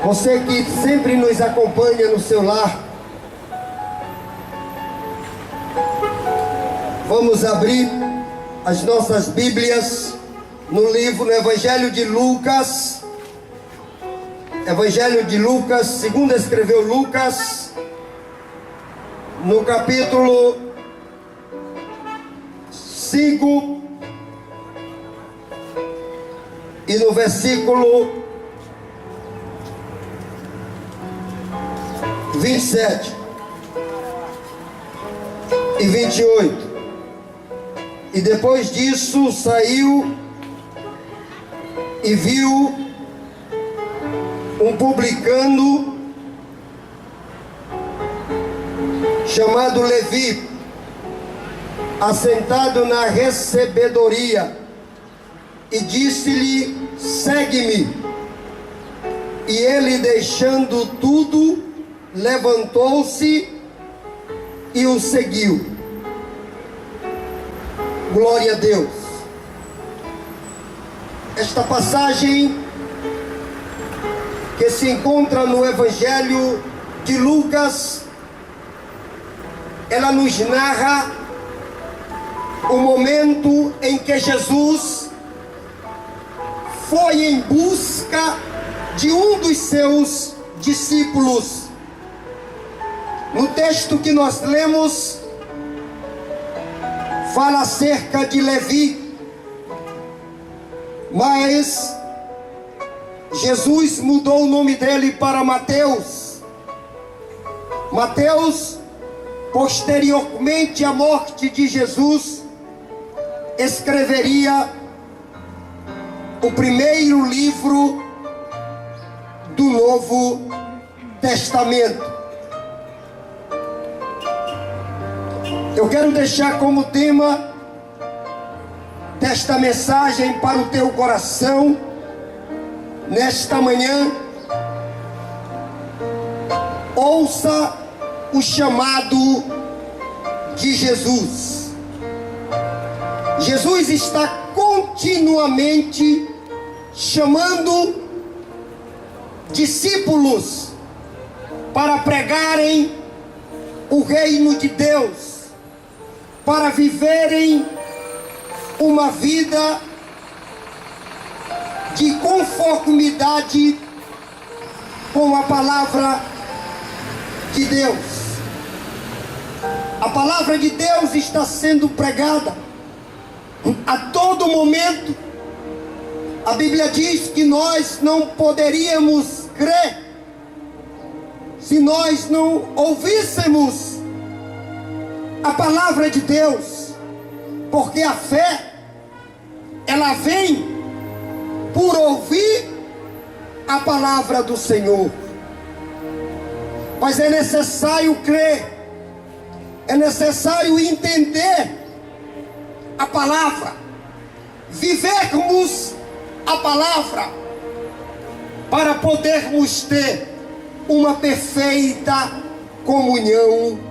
Você que sempre nos acompanha no seu lar, vamos abrir as nossas Bíblias no Evangelho de Lucas. Evangelho de Lucas, segundo escreveu Lucas, no capítulo 5 e no versículo 27 e 28. E depois disso saiu e viu um publicano chamado Levi, assentado na recebedoria, e disse-lhe: segue-me. E ele, deixando tudo, levantou-se e o seguiu. Glória a Deus. Esta passagem que se encontra no Evangelho de Lucas, ela nos narra o momento em que Jesus foi em busca de um dos seus discípulos. No texto que nós lemos, fala acerca de Levi, mas Jesus mudou o nome dele para Mateus. Mateus, posteriormente à morte de Jesus, escreveria o primeiro livro do Novo Testamento. Eu quero deixar como tema desta mensagem para o teu coração, nesta manhã: ouça o chamado de Jesus. Jesus está continuamente chamando discípulos para pregarem o reino de Deus, para viverem uma vida de conformidade com a palavra de Deus. A palavra de Deus está sendo pregada a todo momento. A Bíblia diz que nós não poderíamos crer se nós não ouvíssemos a palavra de Deus, porque a fé, ela vem por ouvir a palavra do Senhor. Mas é necessário crer, é necessário entender a palavra, vivermos a palavra, para podermos ter uma perfeita comunhão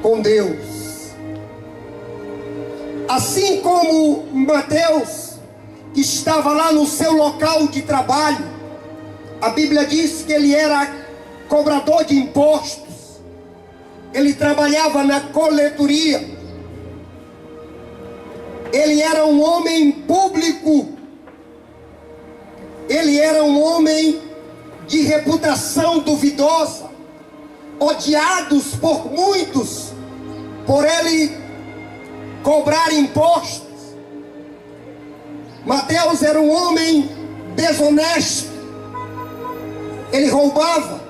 com Deus. Assim como Mateus, que estava lá no seu local de trabalho, a Bíblia diz que ele era cobrador de impostos, ele trabalhava na coletoria, ele era um homem público, ele era um homem de reputação duvidosa, odiados por muitos, por ele cobrar impostos. Mateus era um homem desonesto, ele roubava,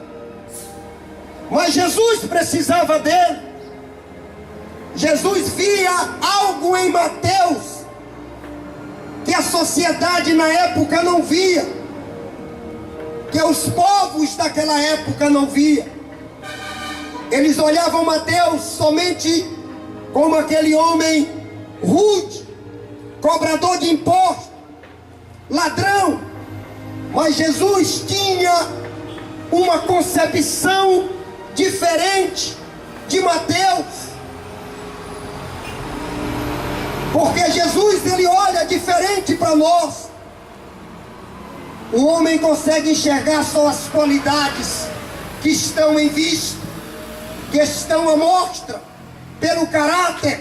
mas Jesus precisava dele. Jesus via algo em Mateus que a sociedade na época não via, que os povos daquela época não via. Eles olhavam Mateus somente como aquele homem rude, cobrador de impostos, ladrão. Mas Jesus tinha uma concepção diferente de Mateus, porque Jesus, ele olha diferente para nós. O homem consegue enxergar só as qualidades que estão em vista, que estão à mostra pelo caráter.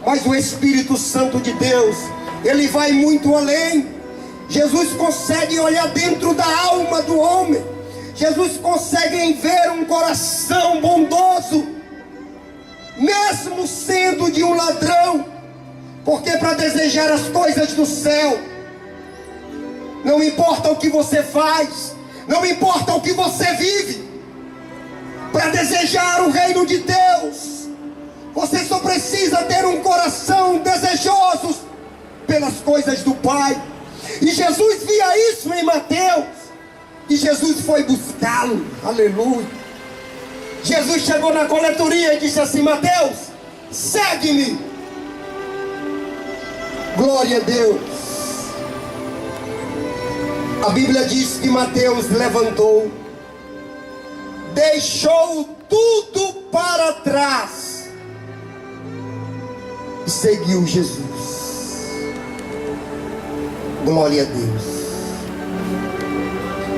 Mas o Espírito Santo de Deus, ele vai muito além. Jesus consegue olhar dentro da alma do homem. Jesus consegue ver um coração bondoso, mesmo sendo de um ladrão. Porque para desejar as coisas do céu, não importa o que você faz, não importa o que você vive, para desejar o reino de Deus, você só precisa ter um coração desejoso pelas coisas do Pai. E Jesus via isso em Mateus, e Jesus foi buscá-lo. Aleluia. Jesus chegou na coletoria e disse assim: Mateus, segue-me. Glória a Deus. A Bíblia diz que Mateus levantou, deixou tudo para trás e seguiu Jesus. Glória a Deus.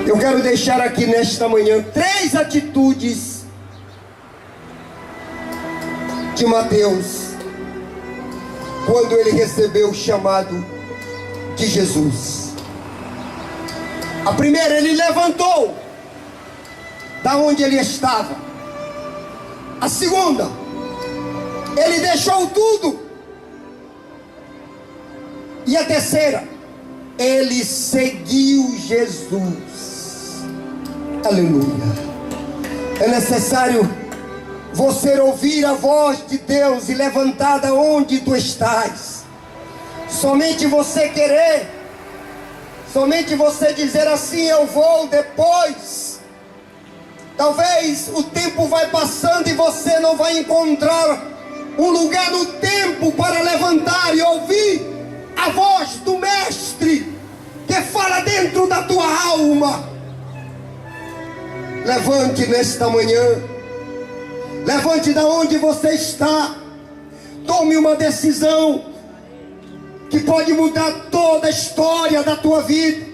Eu quero deixar aqui nesta manhã 3 atitudes de Mateus quando ele recebeu o chamado de Jesus. A primeira, ele levantou da onde ele estava. A segunda, ele deixou tudo. E a terceira, ele seguiu Jesus. Aleluia. É necessário você ouvir a voz de Deus e levantar da onde tu estás. Somente você querer, somente você dizer assim: eu vou depois. Talvez o tempo vai passando e você não vai encontrar um lugar no tempo para levantar e ouvir a voz do Mestre que fala dentro da tua alma. Levante nesta manhã, levante da onde você está, tome uma decisão que pode mudar toda a história da tua vida.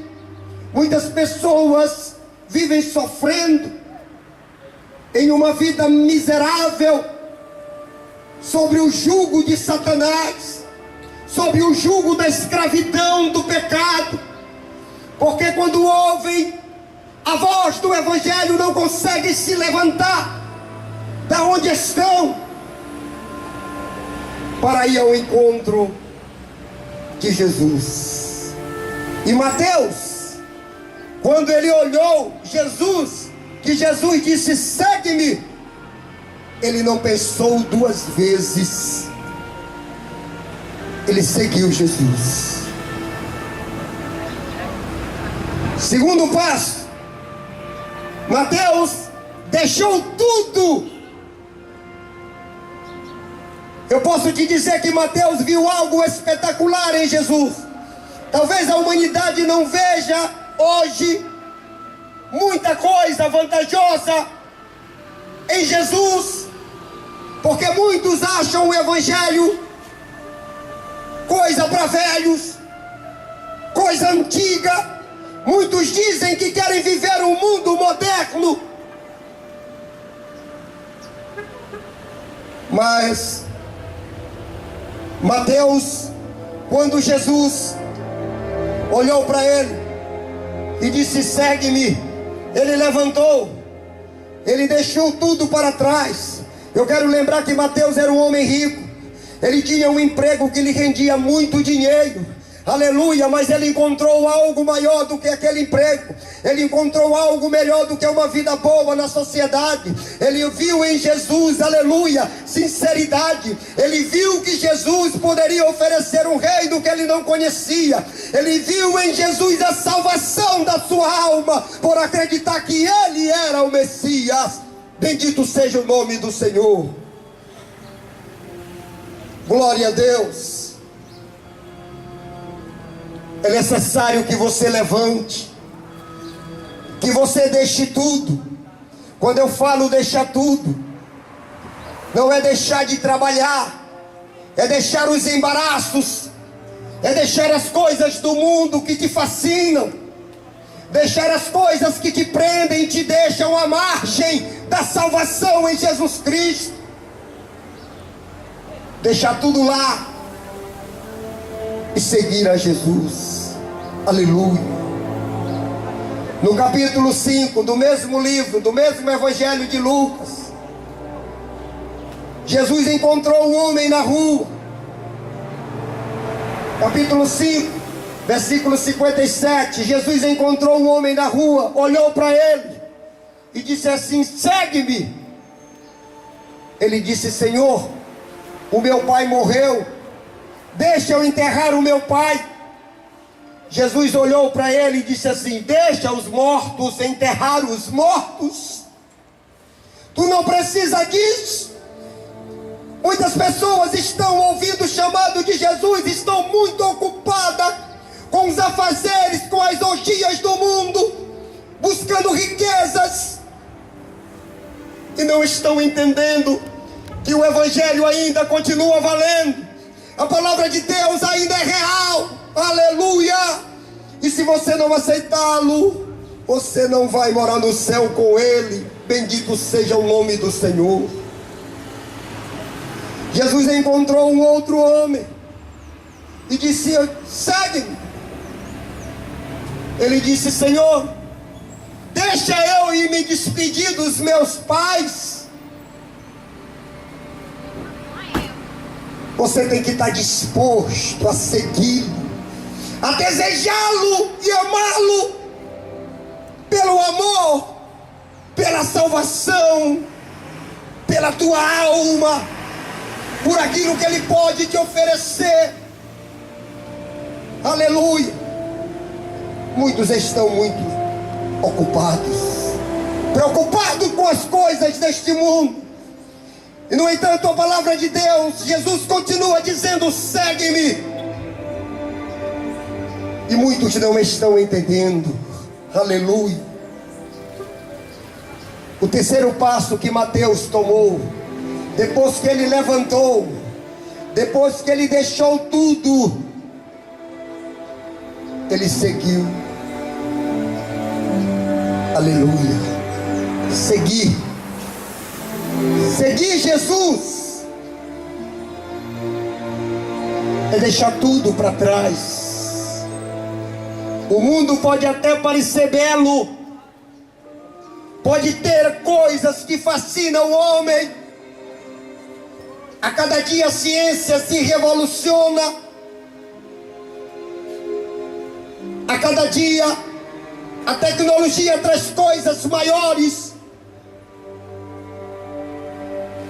Muitas pessoas vivem sofrendo em uma vida miserável, sobre o jugo de Satanás, sobre o jugo da escravidão do pecado, porque quando ouvem a voz do Evangelho não conseguem se levantar da onde estão para ir ao encontro de Jesus. E Mateus, quando ele olhou Jesus, que Jesus disse: segue-me, ele não pensou 2 vezes, ele seguiu Jesus. Segundo passo, Mateus deixou tudo. Eu posso te dizer que Mateus viu algo espetacular em Jesus. Talvez a humanidade não veja hoje muita coisa vantajosa em Jesus, porque muitos acham o Evangelho coisa para velhos, coisa antiga. Muitos dizem que querem viver um mundo moderno, mas Mateus, quando Jesus olhou para ele e disse: segue-me, ele levantou, ele deixou tudo para trás. Eu quero lembrar que Mateus era um homem rico, ele tinha um emprego que lhe rendia muito dinheiro. Aleluia, mas ele encontrou algo maior do que aquele emprego. Ele encontrou algo melhor do que uma vida boa na sociedade. Ele viu em Jesus, aleluia, sinceridade. Ele viu que Jesus poderia oferecer um reino que ele não conhecia. Ele viu em Jesus a salvação da sua alma, por acreditar que ele era o Messias. Bendito seja o nome do Senhor. Glória a Deus. É necessário que você levante, que você deixe tudo. Quando eu falo deixar tudo, não é deixar de trabalhar, é deixar os embaraços, é deixar as coisas do mundo que te fascinam, Deixar as coisas que te prendem, te deixam à margem da salvação em Jesus Cristo. Deixar tudo lá e seguir a Jesus. Aleluia. No capítulo 5 do mesmo livro, do mesmo Evangelho de Lucas, Jesus encontrou um homem na rua. Capítulo 5, versículo 57. Jesus encontrou um homem na rua, olhou para ele e disse assim: segue-me. Ele disse: Senhor, o meu pai morreu, deixa eu enterrar o meu pai. Jesus olhou para ele e disse assim: deixa os mortos enterrar os mortos. Tu não precisa disso. Muitas pessoas estão ouvindo o chamado de Jesus, estão muito ocupadas com os afazeres, com as orgias do mundo, buscando riquezas, e não estão entendendo que o Evangelho ainda continua valendo. A palavra de Deus ainda é real. Aleluia. E se você não aceitá-lo, você não vai morar no céu com ele. Bendito seja o nome do Senhor. Jesus encontrou um outro homem e disse: segue-me. Ele disse: Senhor, deixa eu ir me despedir dos meus pais. Você tem que estar disposto a segui-lo, a desejá-lo e amá-lo, pelo amor, pela salvação, pela tua alma, por aquilo que ele pode te oferecer. Aleluia. Muitos estão muito ocupados, preocupados com as coisas deste mundo. E no entanto, a palavra de Deus, Jesus continua dizendo: segue-me. E muitos não estão entendendo. Aleluia. O terceiro passo que Mateus tomou, depois que ele levantou, depois que ele deixou tudo, ele seguiu. Aleluia. Seguir Jesus é deixar tudo para trás. O mundo pode até parecer belo, pode ter coisas que fascinam o homem. A cada dia a ciência se revoluciona. A cada dia a tecnologia traz coisas maiores.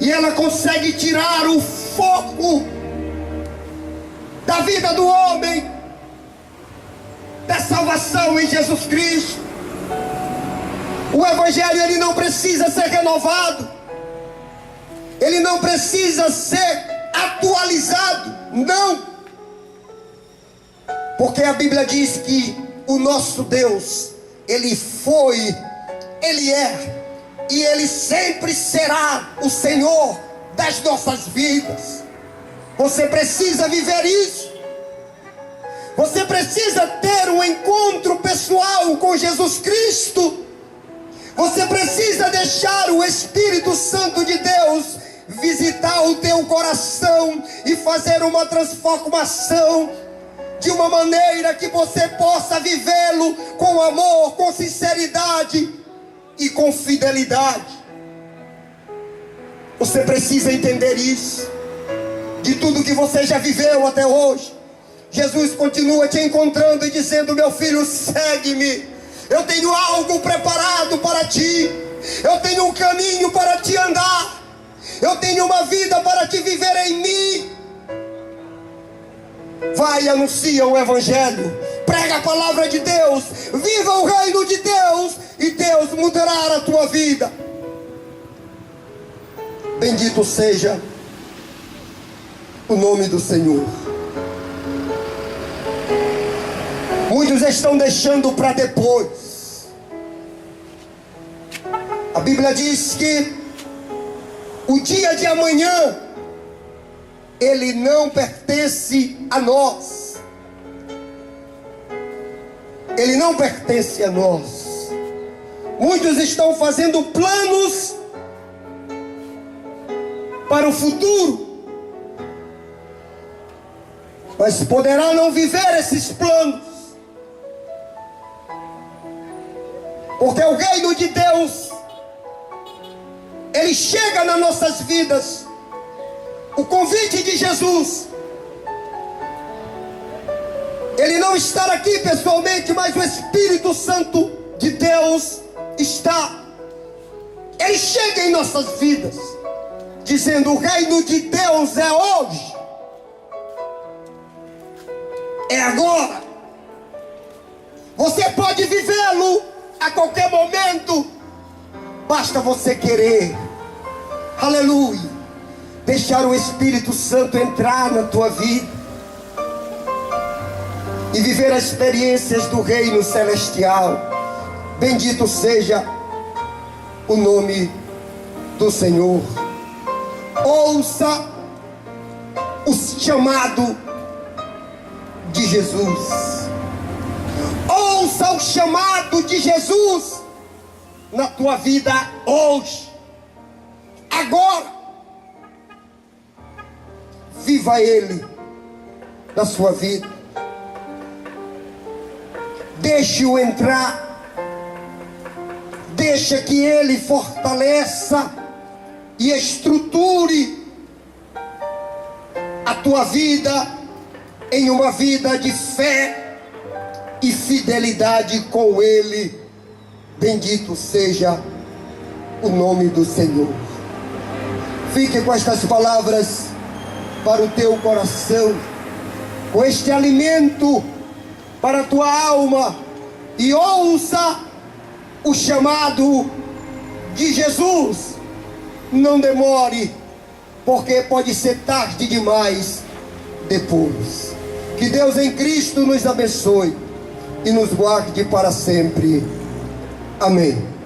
E ela consegue tirar o foco da vida do homem, da salvação em Jesus Cristo. O Evangelho, ele não precisa ser renovado, ele não precisa ser atualizado, não. Porque a Bíblia diz que o nosso Deus, ele foi, ele é e ele sempre será o Senhor das nossas vidas. Você precisa viver isso. Você precisa ter um encontro pessoal com Jesus Cristo. Você precisa deixar o Espírito Santo de Deus visitar o teu coração e fazer uma transformação de uma maneira que você possa vivê-lo com amor, com sinceridade e com fidelidade. Você precisa entender isso. De tudo que você já viveu até hoje, Jesus continua te encontrando e dizendo: meu filho, segue-me. Eu tenho algo preparado para ti. Eu tenho um caminho para te andar. Eu tenho uma vida para te viver em mim. Vai e anuncia o Evangelho. Prega a palavra de Deus. Viva o reino de Deus. E Deus mudará a tua vida. Bendito seja o nome do Senhor. Muitos estão deixando para depois. A Bíblia diz que o dia de amanhã, ele não pertence a nós. ele não pertence a nós. Muitos estão fazendo planos para o futuro, mas poderá não viver esses planos, porque o reino de Deus, ele chega nas nossas vidas. O convite de Jesus, ele não está aqui pessoalmente, mas o Espírito Santo de Deus está. Ele chega em nossas vidas, dizendo: o reino de Deus é hoje, é agora. Você pode vivê-lo a qualquer momento, basta você querer. Aleluia. Deixar o Espírito Santo entrar na tua vida e viver as experiências do reino celestial. Bendito seja o nome do Senhor. Ouça o chamado de Jesus. Ouça o chamado de Jesus na tua vida hoje, agora. Viva Ele na sua vida. Deixe-o entrar. Deixa que Ele fortaleça e estruture a tua vida em uma vida de fé e fidelidade com Ele. Bendito seja o nome do Senhor. Fique com estas palavras para o teu coração, com este alimento para a tua alma, e ouça o chamado de Jesus. Não demore, porque pode ser tarde demais depois. Que Deus em Cristo nos abençoe e nos guarde para sempre. Amém.